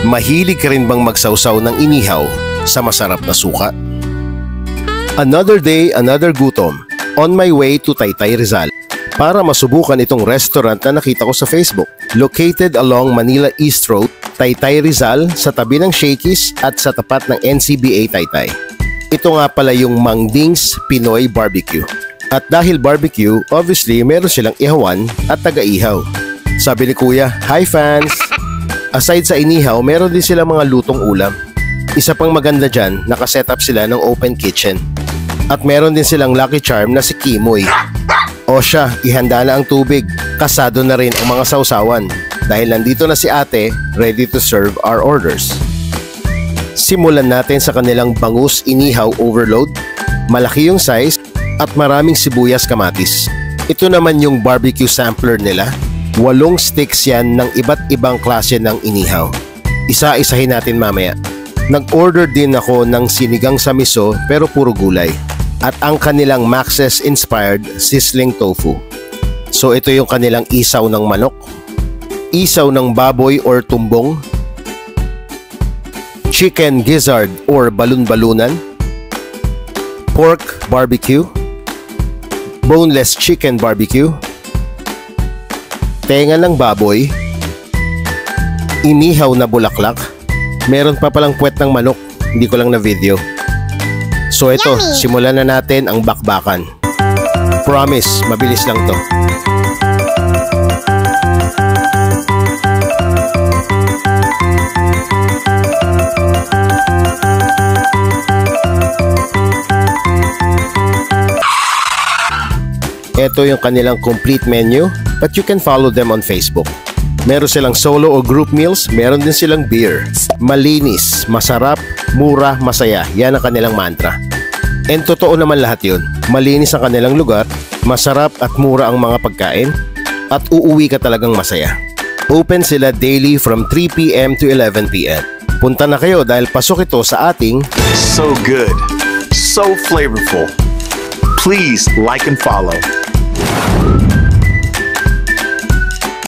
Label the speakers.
Speaker 1: Mahilig ka rin bang magsawsaw ng inihaw sa masarap na suka? Another day, another gutom. On my way to Taytay Rizal para masubukan itong restaurant na nakita ko sa Facebook. Located along Manila East Road, Taytay Rizal, sa tabi ng Shakey's at sa tapat ng NCBA Taytay. Ito nga pala yung Mang Ding's Pinoy Barbecue. At dahil barbecue, obviously meron silang ihawan at taga-ihaw. Sabi ni Kuya, "Hi fans!" Aside sa inihaw, meron din silang mga lutong ulam. Isa pang maganda dyan, nakasetup sila ng open kitchen. At meron din silang lucky charm na si Kimoy. O siya, ihanda na ang tubig. Kasado na rin ang mga sausawan. Dahil nandito na si ate, ready to serve our orders. Simulan natin sa kanilang bangus inihaw overload. Malaki yung size at maraming sibuyas kamatis. Ito naman yung barbecue sampler nila. 8 sticks yan ng iba't ibang klase ng inihaw. Isa-isahin natin mamaya. Nag-order din ako ng sinigang sa miso pero puro gulay. At ang kanilang Max's inspired sizzling tofu. So ito yung kanilang isaw ng manok, isaw ng baboy or tumbong, chicken gizzard or balun-balunan, pork barbecue, boneless chicken barbecue, tenga ng baboy, inihaw na bulaklak, meron pa palang puwet ng manok, hindi ko lang na video. So ito, simulan na natin ang bakbakan. Promise, mabilis lang to. Ito yung kanilang complete menu, but you can follow them on Facebook. Meron silang solo o group meals, meron din silang beer. Malinis, masarap, mura, masaya. Yan ang kanilang mantra. And totoo naman lahat yun. Malinis ang kanilang lugar, masarap at mura ang mga pagkain, at uuwi ka talagang masaya. Open sila daily from 3 p.m. to 11 p.m. Punta na kayo dahil pasok ito sa ating
Speaker 2: So good, so flavorful. Please like and follow.